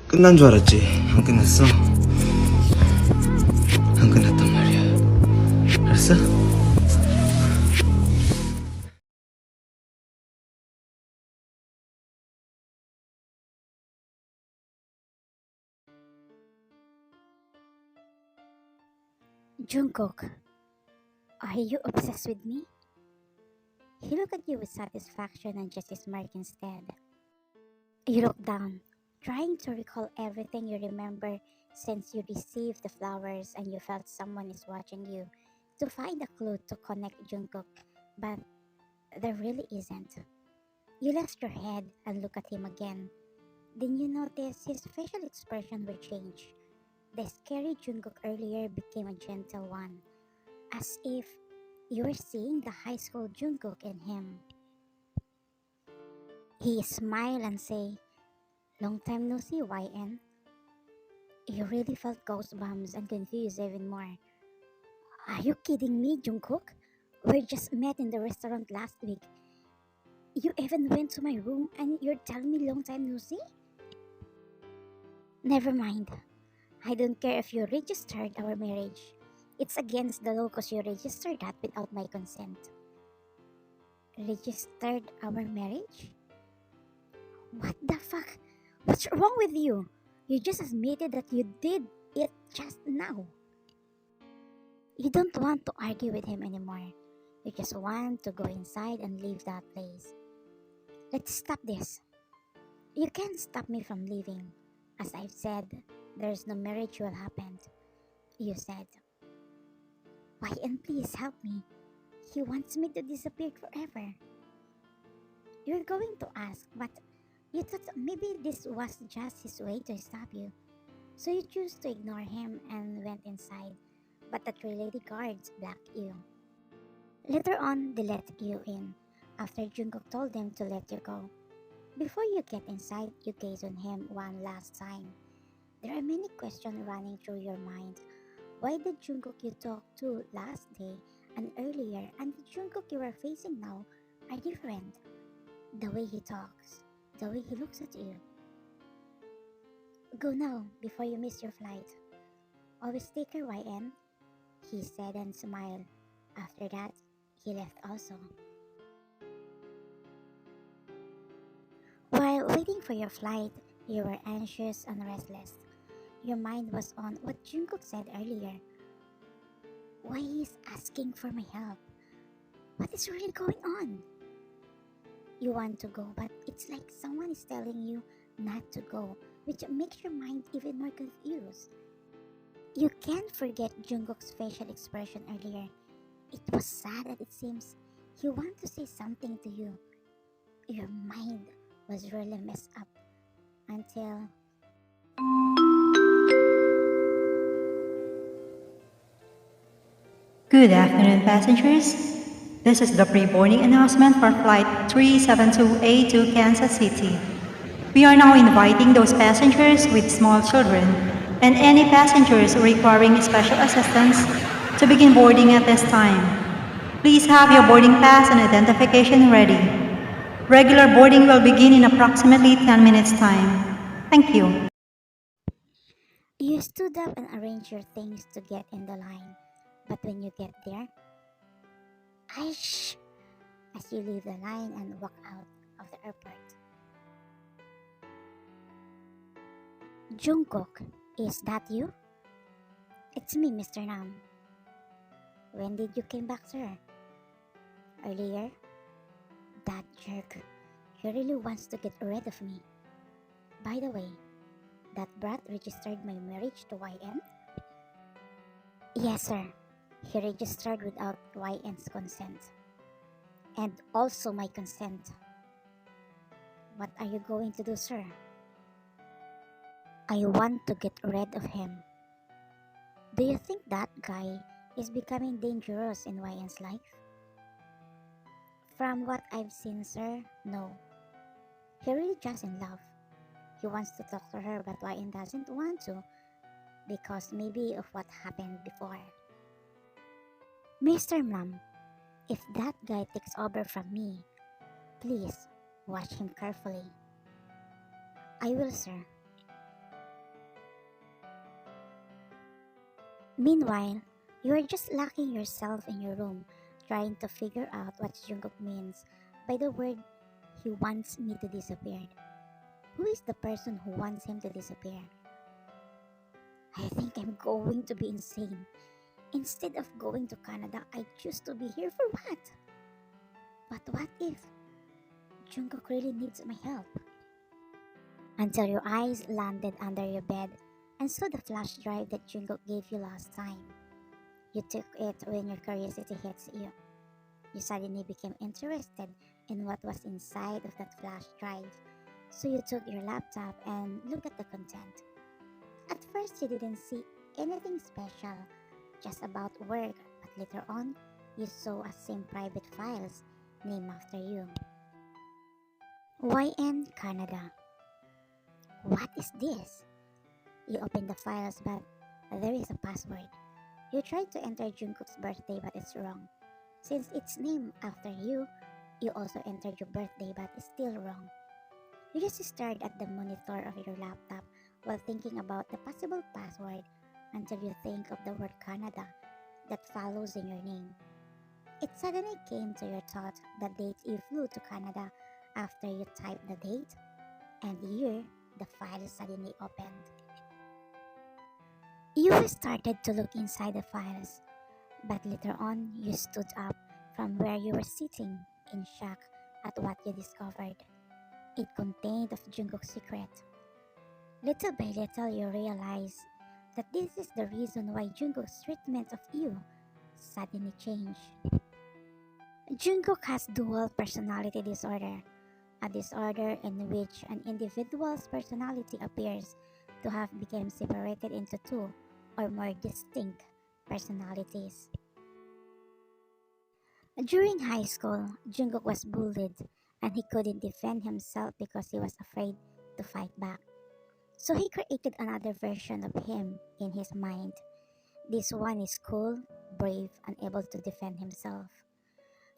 끝난 줄 알았지. 안 끝났어. 안 끝났단 말이야. 알았어? Jungkook, are you obsessed with me? He looked at you with satisfaction and just smirked instead. You looked down, trying to recall everything you remember since you received the flowers and you felt someone is watching you to find a clue to connect Jungkook, but there really isn't. You left your head and looked at him again. Then you noticed his facial expression will change. The scary Jungkook earlier became a gentle one, as if you were seeing the high school Jungkook in him. He smiled and said, "Long time no see, YN." You really felt goosebumps and confused even more. Are you kidding me, Jungkook? We just met in the restaurant last week. You even went to my room and you're telling me long time no see? Never mind. I don't care if you registered our marriage. It's against the law because you registered that without my consent. Registered our marriage? What the fuck? What's wrong with you? You just admitted that you did it just now. You don't want to argue with him anymore. You just want to go inside and leave that place. Let's stop this. You can't stop me from leaving. As I've said, there's no marriage will happen. You said. Why, and please help me. He wants me to disappear forever. You're going to ask, but you thought maybe this was just his way to stop you. So you choose to ignore him and went inside, but the three lady guards blocked you. Later on, they let you in, after Jungkook told them to let you go. Before you get inside, you gaze on him one last time. There are many questions running through your mind. Why the Jungkook you talked to last day and earlier and the Jungkook you are facing now are different? The way he talks, the way he looks at you. Go now, before you miss your flight. Always take care, YN, he said and smiled. After that, he left also. While waiting for your flight, you were anxious and restless. Your mind was on what Jungkook said earlier. Why he's asking for my help? What is really going on? You want to go, but it's like someone is telling you not to go, which makes your mind even more confused. You can't forget Jungkook's facial expression earlier. It was sad and it seems he wanted to say something to you. Your mind was really messed up until... Good afternoon, passengers. This is the pre-boarding announcement for Flight 372A to Kansas City. We are now inviting those passengers with small children and any passengers requiring special assistance to begin boarding at this time. Please have your boarding pass and identification ready. Regular boarding will begin in approximately 10 minutes time. Thank you. You stood up and arranged your things to get in the line. But when you get there, Aish! As you leave the line and walk out of the airport. Jungkook, is that you? It's me, Mr. Nam. When did you came back, sir? Earlier? That jerk. He really wants to get rid of me. By the way, that brat registered my marriage to YN? Yes, sir. He registered without YN's consent. And also my consent. What are you going to do, sir? I want to get rid of him. Do you think that guy is becoming dangerous in YN's life? From what I've seen, sir, no. He really just in love. He wants to talk to her, but YN doesn't want to because maybe of what happened before. Mr. Mlam, if that guy takes over from me, please watch him carefully. I will, sir. Meanwhile, you are just locking yourself in your room, trying to figure out what Jungkook means by the word he wants me to disappear. Who is the person who wants him to disappear? I think I'm going to be insane. Instead of going to Canada, I choose to be here for what? But what if Jungkook really needs my help? Until your eyes landed under your bed and saw the flash drive that Jungkook gave you last time. You took it when your curiosity hits you. You suddenly became interested in what was inside of that flash drive. So you took your laptop and looked at the content. At first you didn't see anything special, just about work, but later on, you saw a same private files named after you. YN Canada. What is this? You open the files but there is a password. You tried to enter Jungkook's birthday but it's wrong. Since it's named after you, you also entered your birthday but it's still wrong. You just stared at the monitor of your laptop while thinking about the possible password until you think of the word Canada that follows in your name. It suddenly came to your thought the date you flew to Canada after you typed the date and year. The file suddenly opened. You started to look inside the files, but later on you stood up from where you were sitting in shock at what you discovered. It contained of Jungkook's secret. Little by little you realize that this is the reason why Jungkook's treatment of you suddenly changed. Jungkook has dual personality disorder, a disorder in which an individual's personality appears to have become separated into two or more distinct personalities. During high school, Jungkook was bullied and he couldn't defend himself because he was afraid to fight back. So he created another version of him in his mind. This one is cool, brave, and able to defend himself.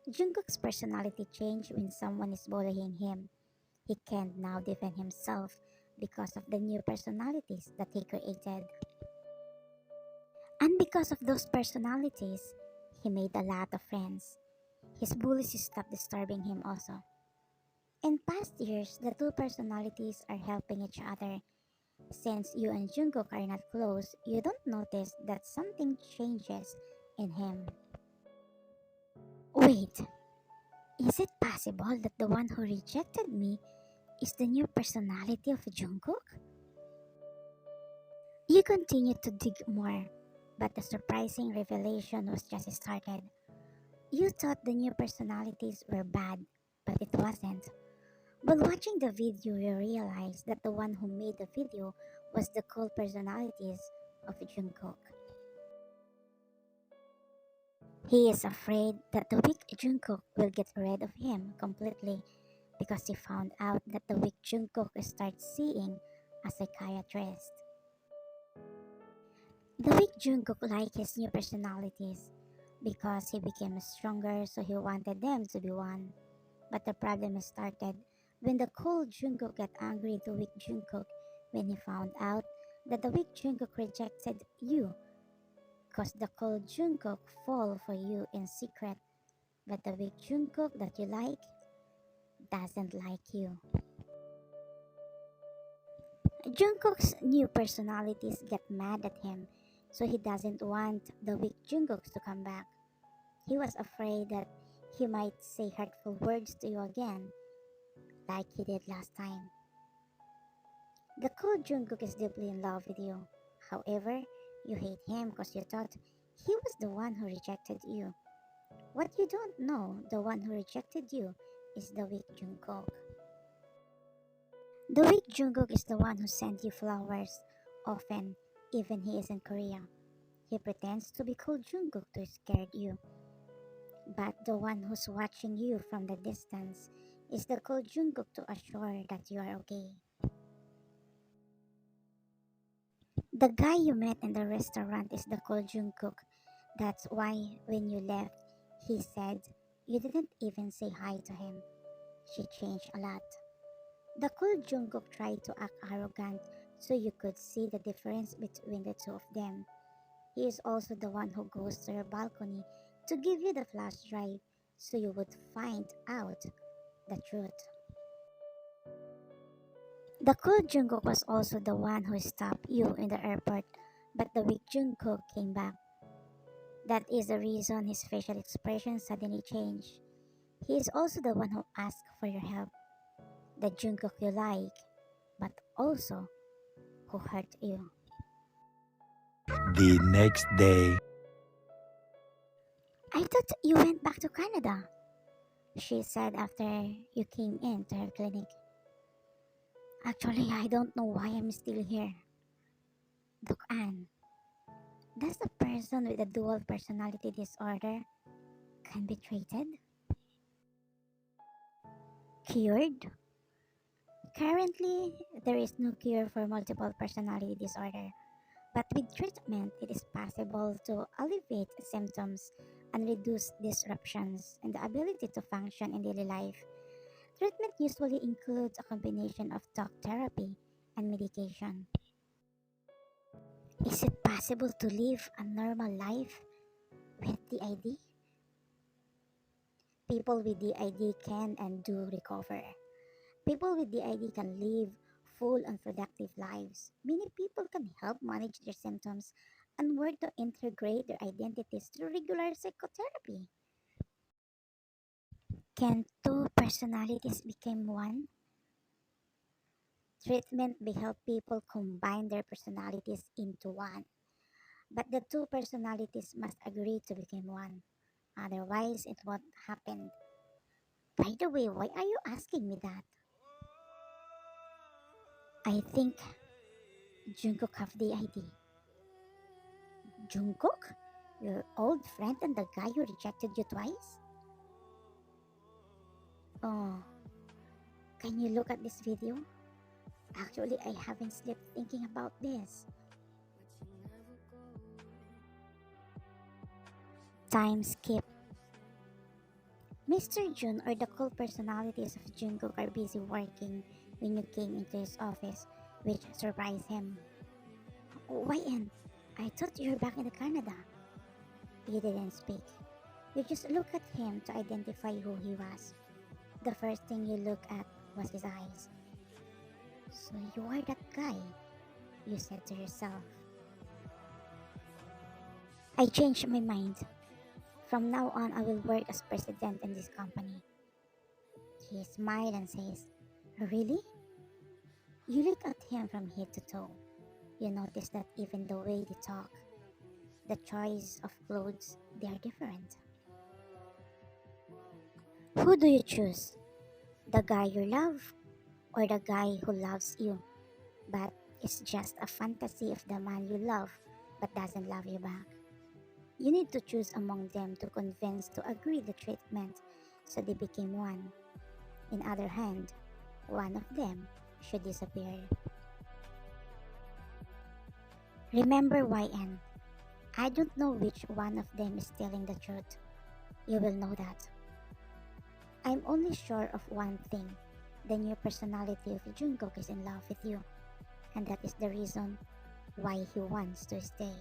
Jungkook's personality changed when someone is bullying him. He can't now defend himself because of the new personalities that he created. And because of those personalities, he made a lot of friends. His bullies stopped disturbing him also. In past years, the two personalities are helping each other. Since you and Jungkook are not close, you don't notice that something changes in him. Wait, is it possible that the one who rejected me is the new personality of Jungkook? You continue to dig more, but the surprising revelation was just started. You thought the new personalities were bad, but it wasn't. While watching the video, you realized that the one who made the video was the cool personalities of Jungkook. He is afraid that the weak Jungkook will get rid of him completely because he found out that the weak Jungkook starts seeing a psychiatrist. The weak Jungkook liked his new personalities because he became stronger, so he wanted them to be one. But the problem started when the cold Jungkook got angry at the weak Jungkook when he found out that the weak Jungkook rejected you cause the cold Jungkook fall for you in secret, but the weak Jungkook that you like doesn't like you. Jungkook's new personalities get mad at him, so he doesn't want the weak Jungkooks to come back. He was afraid that he might say hurtful words to you again, like he did last time. The cold Jungkook is deeply in love with you. However, you hate him because you thought he was the one who rejected you. What you don't know, the one who rejected you is the weak Jungkook. The weak Jungkook is the one who sent you flowers often, even he is in Korea. He pretends to be cool Jungkook to scare you. But the one who's watching you from the distance is the cold Jungkook to assure that you are okay. The guy you met in the restaurant is the cold Jungkook. That's why when you left, he said you didn't even say hi to him. She changed a lot. The cool Jungkook tried to act arrogant so you could see the difference between the two of them. He is also the one who goes to your balcony to give you the flash drive so you would find out the truth. The cool Jungkook was also the one who stopped you in the airport, but the weak Jungkook came back. That is the reason his facial expression suddenly changed. He is also the one who asked for your help. The Jungkook you like, but also who hurt you. The next day. I thought you went back to Canada, she said after you came into her clinic. Actually, I don't know why I'm still here. Doc Ann, does a person with a dual personality disorder can be treated? Cured? Currently, there is no cure for multiple personality disorder, but with treatment, it is possible to alleviate symptoms and reduce disruptions in the ability to function in daily life. Treatment usually includes a combination of talk therapy and medication. Is it possible to live a normal life with DID? People with DID can and do recover. People with DID can live full and productive lives. Many people can help manage their symptoms and work to integrate their identities through regular psychotherapy. Can two personalities become one? Treatment may help people combine their personalities into one, but the two personalities must agree to become one. Otherwise, it won't happen. By the way, why are you asking me that? I think Jungkook have the ID. Jungkook? Your old friend and the guy who rejected you twice? Oh, can you look at this video? Actually, I haven't slept thinking about this. Time skip. Mr. Jun or the cool personalities of Jungkook are busy working when you came into his office, which surprised him. Why N? I thought you were back in Canada. He didn't speak. You just looked at him to identify who he was. The first thing you looked at was his eyes. So you are that guy, you said to yourself. I changed my mind. From now on, I will work as president in this company. He smiled and says, Really? You look at him from head to toe. You notice that even the way they talk, the choice of clothes, they are different. Who do you choose? The guy you love or the guy who loves you, but is just a fantasy of the man you love but doesn't love you back? You need to choose among them to convince to agree the treatment so they became one. In other hand, one of them should disappear. Remember YN, I don't know which one of them is telling the truth. You will know that. I'm only sure of one thing. The new personality of Jungkook is in love with you. And that is the reason why he wants to stay.